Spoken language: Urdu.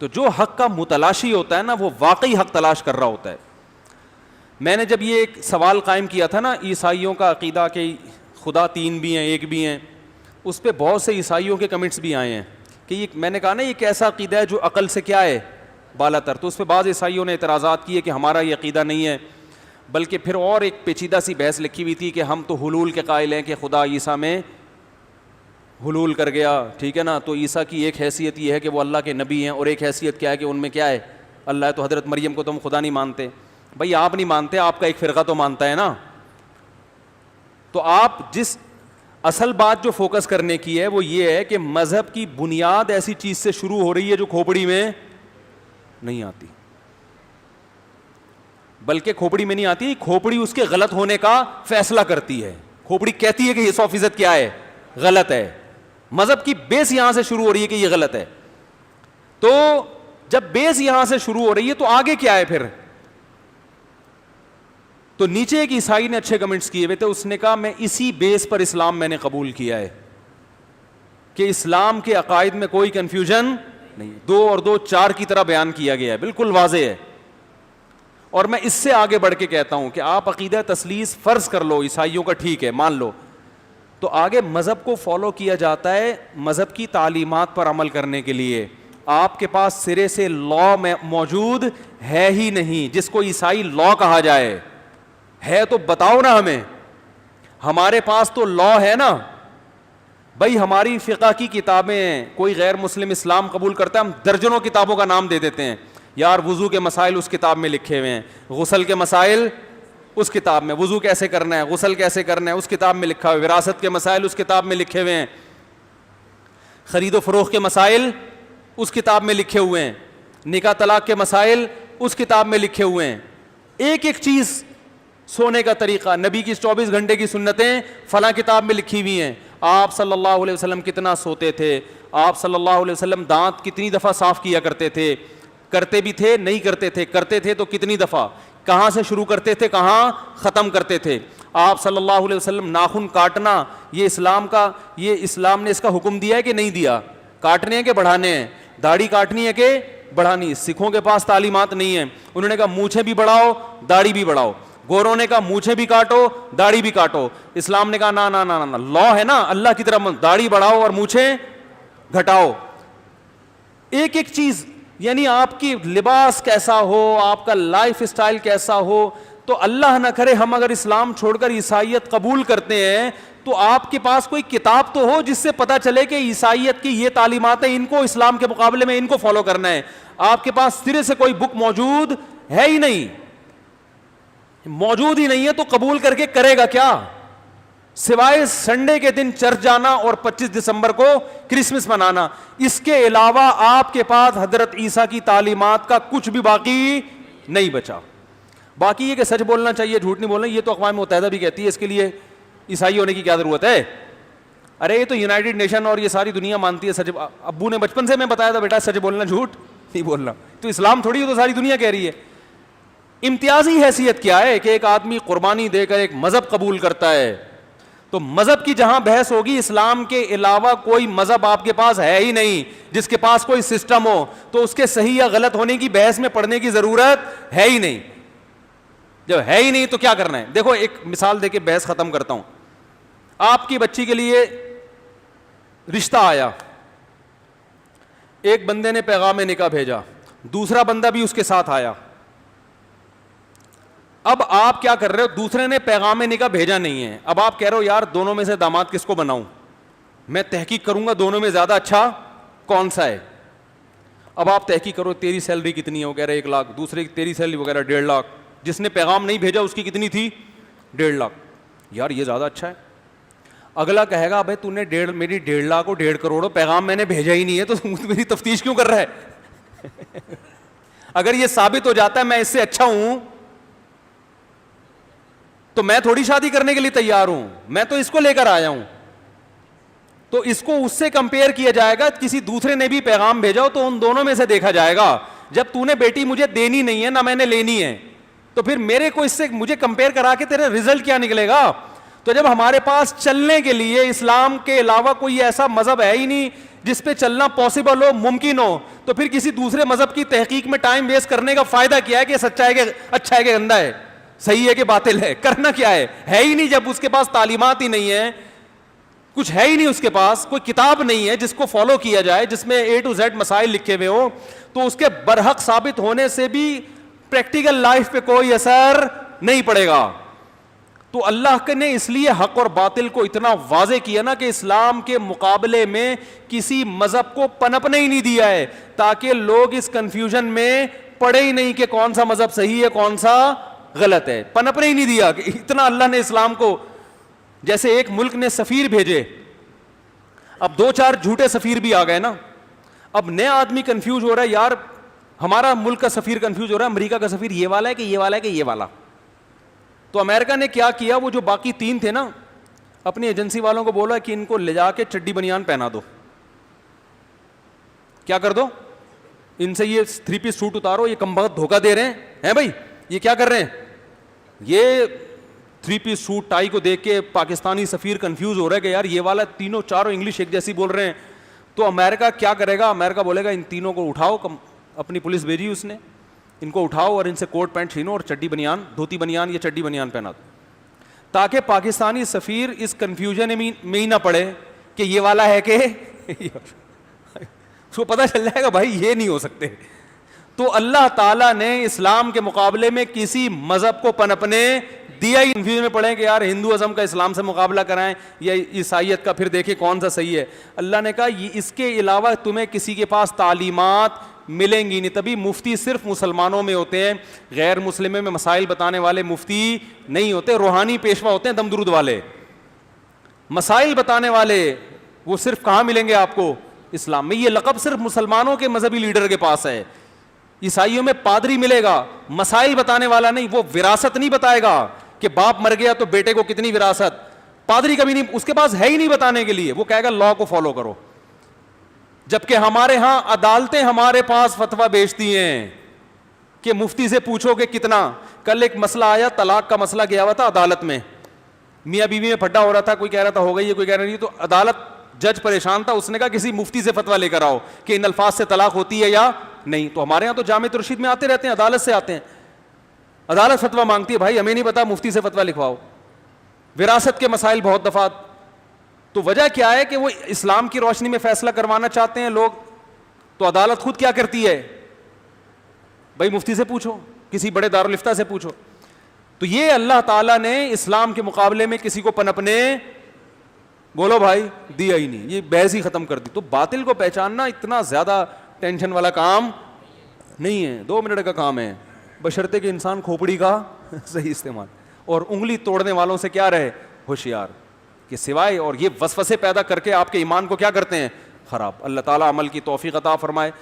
تو جو حق کا متلاشی ہوتا ہے نا وہ واقعی حق تلاش کر رہا ہوتا ہے. میں نے جب یہ ایک سوال قائم کیا تھا نا عیسائیوں کا عقیدہ کہ خدا تین بھی ہیں ایک بھی ہیں, اس پہ بہت سے عیسائیوں کے کمنٹس بھی آئے ہیں کہ یہ, میں نے کہا نا یہ کیسا عقیدہ ہے جو عقل سے کیا ہے بالا تر. تو اس پہ بعض عیسائیوں نے اعتراضات کیے کہ ہمارا یہ عقیدہ نہیں ہے, بلکہ پھر اور ایک پیچیدہ سی بحث لکھی ہوئی تھی کہ ہم تو حلول کے قائل ہیں کہ خدا عیسیٰ میں حلول کر گیا, ٹھیک ہے نا. تو عیسیٰ کی ایک حیثیت یہ ہے کہ وہ اللہ کے نبی ہیں, اور ایک حیثیت کیا ہے کہ ان میں کیا ہے اللہ ہے. تو حضرت مریم کو تم خدا نہیں مانتے. بھائی آپ نہیں مانتے, آپ کا ایک فرقہ تو مانتا ہے نا. تو آپ جس اصل بات جو فوکس کرنے کی ہے وہ یہ ہے کہ مذہب کی بنیاد ایسی چیز سے شروع ہو رہی ہے جو کھوپڑی میں نہیں آتی, بلکہ کھوپڑی میں نہیں آتی, کھوپڑی اس کے غلط ہونے کا فیصلہ کرتی ہے. کھوپڑی کہتی ہے کہ یہ 100% کیا ہے غلط ہے. مذہب کی بیس یہاں سے شروع ہو رہی ہے کہ یہ غلط ہے. تو جب بیس یہاں سے شروع ہو رہی ہے تو آگے کیا ہے پھر. تو نیچے ایک عیسائی نے اچھے کمنٹس کیے ہوئے تھے, اس نے کہا میں اسی بیس پر اسلام میں نے قبول کیا ہے کہ اسلام کے عقائد میں کوئی کنفیوژن نہیں, 2 اور 2 4 کی طرح بیان کیا گیا ہے, بالکل واضح ہے. اور میں اس سے آگے بڑھ کے کہتا ہوں کہ آپ عقیدہ تثلیث فرض کر لو عیسائیوں کا, ٹھیک ہے مان لو, تو آگے مذہب کو فالو کیا جاتا ہے مذہب کی تعلیمات پر عمل کرنے کے لیے. آپ کے پاس سرے سے لا موجود ہے ہی نہیں جس کو عیسائی لا کہا جائے. ہے تو بتاؤ نا ہمیں, ہمارے پاس تو لا ہے نا بھائی. ہماری فقہ کی کتابیں ہیں, کوئی غیر مسلم اسلام قبول کرتا ہے ہم درجنوں کتابوں کا نام دے دیتے ہیں, یار وضو کے مسائل اس کتاب میں لکھے ہوئے ہیں, غسل کے مسائل اس کتاب میں, وضو کیسے کرنا ہے غسل کیسے کرنا ہے اس کتاب میں لکھا ہوا ہے, وراثت کے مسائل اس کتاب میں لکھے ہوئے ہیں, خرید و فروخت کے مسائل اس کتاب میں لکھے ہوئے ہیں, نکاح طلاق کے مسائل اس کتاب میں لکھے ہوئے ہیں. ایک ایک چیز, سونے کا طریقہ, نبی کی 24 گھنٹے کی سنتیں فلاں کتاب میں لکھی ہوئی ہیں. آپ صلی اللہ علیہ وسلم کتنا سوتے تھے, آپ صلی اللہ علیہ وسلم دانت کتنی دفعہ صاف کیا کرتے تھے, کرتے بھی تھے نہیں کرتے تھے, کرتے تھے تو کتنی دفعہ, کہاں سے شروع کرتے تھے کہاں ختم کرتے تھے. آپ صلی اللہ علیہ وسلم ناخن کاٹنا, یہ اسلام نے اس کا حکم دیا ہے کہ نہیں دیا, کاٹنے ہیں کہ بڑھانے ہیں, داڑھی کاٹنی ہے کہ بڑھانی. سکھوں کے پاس تعلیمات نہیں ہیں, انہوں نے کہا مونچھیں بھی بڑھاؤ داڑھی بھی بڑھاؤ. گوروں نے کہا مونچھیں بھی کاٹو داڑھی بھی کاٹو. اسلام نے کہا نا نا نا نا, لا ہے نا اللہ کی طرف, داڑھی بڑھاؤ اور مونچھیں گھٹاؤ. ایک ایک چیز, یعنی آپ کی لباس کیسا ہو, آپ کا لائف اسٹائل کیسا ہو. تو اللہ نہ کرے ہم اگر اسلام چھوڑ کر عیسائیت قبول کرتے ہیں تو آپ کے پاس کوئی کتاب تو ہو جس سے پتہ چلے کہ عیسائیت کی یہ تعلیمات ہیں, ان کو اسلام کے مقابلے میں ان کو فالو کرنا ہے. آپ کے پاس سرے سے کوئی بک موجود ہے ہی نہیں, موجود ہی نہیں ہے, تو قبول کر کے کرے گا کیا سوائے سنڈے کے دن چرچ جانا اور 25 دسمبر کو کرسمس منانا. اس کے علاوہ آپ کے پاس حضرت عیسیٰ کی تعلیمات کا کچھ بھی باقی نہیں بچا. باقی یہ کہ سچ بولنا چاہیے جھوٹ نہیں بولنا, یہ تو اقوام متحدہ بھی کہتی ہے, اس کے لیے عیسائی ہونے کی کیا ضرورت ہے. ارے یہ تو یونائٹڈ نیشن اور یہ ساری دنیا مانتی ہے سچ. ابو نے بچپن سے میں بتایا تھا بیٹا سچ بولنا جھوٹ نہیں بولنا, تو اسلام تھوڑی ہے, تو ساری دنیا کہہ رہی ہے. امتیازی حیثیت کیا ہے کہ ایک آدمی قربانی دے کر ایک مذہب قبول کرتا ہے, تو مذہب کی جہاں بحث ہوگی اسلام کے علاوہ کوئی مذہب آپ کے پاس ہے ہی نہیں جس کے پاس کوئی سسٹم ہو, تو اس کے صحیح یا غلط ہونے کی بحث میں پڑھنے کی ضرورت ہے ہی نہیں. جب ہے ہی نہیں تو کیا کرنا ہے. دیکھو ایک مثال دے کے بحث ختم کرتا ہوں. آپ کی بچی کے لیے رشتہ آیا, ایک بندے نے پیغام نکاح بھیجا, دوسرا بندہ بھی اس کے ساتھ آیا. اب آپ کیا کر رہے ہو, دوسرے نے پیغام نکاح بھیجا نہیں ہے, اب آپ کہہ رہے ہو یار دونوں میں سے داماد کس کو بناؤں, میں تحقیق کروں گا دونوں میں زیادہ اچھا کون سا ہے. اب آپ تحقیق کرو تیری سیلری کتنی ہے, وہ کہہ رہے 1 لاکھ, دوسرے کی تیری سیلری وغیرہ 1.5 لاکھ, جس نے پیغام نہیں بھیجا اس کی کتنی تھی 1.5 لاکھ. یار یہ زیادہ اچھا ہے. اگلا کہے گا بھائی تو نے میری 1.5 لاکھ اور 1.5 کروڑ پیغام میں نے بھیجا ہی نہیں ہے, تو میری تفتیش کیوں کر رہا ہے. اگر یہ ثابت ہو جاتا ہے میں اس سے اچھا ہوں تو میں تھوڑی شادی کرنے کے لیے تیار ہوں, میں تو اس کو لے کر آیا ہوں. تو اس کو اس سے کمپیئر کیا جائے گا, کسی دوسرے نے بھی پیغام بھیجا ہو تو ان دونوں میں سے دیکھا جائے گا. جب تو نے بیٹی مجھے دینی نہیں ہے نہ میں نے لینی ہے, تو پھر میرے کو اس سے مجھے کمپیئر کرا کے تیرا رزلٹ کیا نکلے گا. تو تو جب ہمارے پاس چلنے کے لیے اسلام کے علاوہ کوئی ایسا مذہب ہے ہی نہیں جس پہ چلنا پاسبل ہو, ممکن ہو, تو پھر کسی دوسرے مذہب کی تحقیق میں ٹائم ویسٹ کرنے کا فائدہ کیا ہے کہ سچا ہے کہ اچھا ہے کہ گندا ہے, صحیح ہے کہ باطل ہے, کرنا کیا ہے ہی نہیں. جب اس کے پاس تعلیمات ہی نہیں ہے, کچھ ہے ہی نہیں اس کے پاس, کوئی کتاب نہیں ہے جس کو فالو کیا جائے, جس میں A to Z مسائل لکھے ہوئے ہو, تو اس کے برحق ثابت ہونے سے بھی پریکٹیکل لائف پہ کوئی اثر نہیں پڑے گا. تو اللہ نے اس لیے حق اور باطل کو اتنا واضح کیا نا کہ اسلام کے مقابلے میں کسی مذہب کو پنپنے ہی نہیں دیا ہے, تاکہ لوگ اس کنفیوژن میں پڑے ہی نہیں کہ کون سا مذہب صحیح ہے کون سا غلط ہے. پنپنے ہی نہیں دیا کہ اتنا اللہ نے اسلام کو, جیسے ایک ملک نے سفیر بھیجے, اب 2-4 جھوٹے سفیر بھی آ گئے نا, اب نیا آدمی کنفیوز ہو رہا ہے, یار ہمارا ملک کا سفیر کنفیوز ہو رہا ہے, امریکہ کا سفیر یہ والا ہے کہ یہ والا ہے کہ یہ والا. تو امریکہ نے کیا کیا, وہ جو باقی 3 تھے نا, اپنی ایجنسی والوں کو بولا کہ ان کو لے جا کے چڈی بنیان پہنا دو, کیا کر دو, ان سے یہ 3 پیس سوٹ اتارو, یہ کم بخت دھوکہ دے رہے ہیں بھائی, یہ کیا کر رہے ہیں, یہ 3 پیس سوٹ ٹائی کو دیکھ کے پاکستانی سفیر کنفیوز ہو رہا ہے کہ یار یہ والا 3-4 انگلش ایک جیسی بول رہے ہیں. تو امریکہ کیا کرے گا, امریکہ بولے گا ان تینوں کو اٹھاؤ, اپنی پولیس بھیجی اس نے, ان کو اٹھاؤ اور ان سے کوٹ پینٹ چھینو اور چڈی بنیان, دھوتی بنیان یا چڈی بنیان پہنا دو, تاکہ پاکستانی سفیر اس کنفیوژن میں ہی نہ پڑے کہ یہ والا ہے کہ اس کو پتہ چل جائے گا بھائی یہ نہیں ہو سکتے. تو اللہ تعالیٰ نے اسلام کے مقابلے میں کسی مذہب کو پنپنے دیا ہی. کنفیوژن میں پڑھیں کہ یار ہندوازم کا اسلام سے مقابلہ کرائیں یا عیسائیت کا, پھر دیکھیں کون سا صحیح ہے. اللہ نے کہا اس کے علاوہ تمہیں کسی کے پاس تعلیمات ملیں گی نہیں. تبھی مفتی صرف مسلمانوں میں ہوتے ہیں, غیر مسلموں میں مسائل بتانے والے مفتی نہیں ہوتے. روحانی پیشوا ہوتے ہیں دم درود والے, مسائل بتانے والے وہ صرف کہاں ملیں گے آپ کو, اسلام میں. یہ لقب صرف مسلمانوں کے مذہبی لیڈر کے پاس ہے. عیسائیوں میں پادری ملے گا, مسائل بتانے والا نہیں, وہ وراثت نہیں بتائے گا کہ باپ مر گیا تو بیٹے کو کتنی وراثت, پادری کبھی نہیں, اس کے پاس ہے ہی نہیں بتانے کے لیے. وہ کہے گا لا کو فالو کرو. جبکہ ہمارے ہاں عدالتیں ہمارے پاس فتویٰ بیچتی ہیں کہ مفتی سے پوچھو کہ کتنا. کل ایک مسئلہ آیا, طلاق کا مسئلہ گیا ہوا تھا عدالت میں, میاں بیوی میں پھڈا ہو رہا تھا, کوئی کہہ رہا تھا ہو گئی ہے, کوئی کہہ رہا نہیں. تو عدالت جج پریشان تھا, اس نے کہا کسی مفتی سے فتویٰ لے کر آؤ کہ ان الفاظ سے طلاق ہوتی ہے یا نہیں. تو ہمارے ہاں تو جامع رشید میں آتے رہتے ہیں, عدالت سے آتے ہیں, عدالت فتویٰ مانگتی ہے, بھائی ہمیں نہیں پتا, مفتی سے فتویٰ لکھواؤ. وراثت کے مسائل بہت دفعہ, تو وجہ کیا ہے کہ وہ اسلام کی روشنی میں فیصلہ کروانا چاہتے ہیں لوگ. تو عدالت خود کیا کرتی ہے, بھائی مفتی سے پوچھو, کسی بڑے دارالفتہ سے پوچھو. تو یہ اللہ تعالیٰ نے اسلام کے مقابلے میں کسی کو پنپنے بولو بھائی دیا ہی نہیں, یہ بحث ہی ختم کر دی. تو باطل کو پہچاننا اتنا زیادہ ٹینشن والا کام نہیں ہے, 2 منٹ کا کام ہے, بشرطے کہ انسان کھوپڑی کا صحیح استعمال, اور انگلی توڑنے والوں سے کیا رہے, ہوشیار, کہ سوائے اور یہ وسوسے پیدا کر کے آپ کے ایمان کو کیا کرتے ہیں, خراب. اللہ تعالیٰ عمل کی توفیق عطا فرمائے.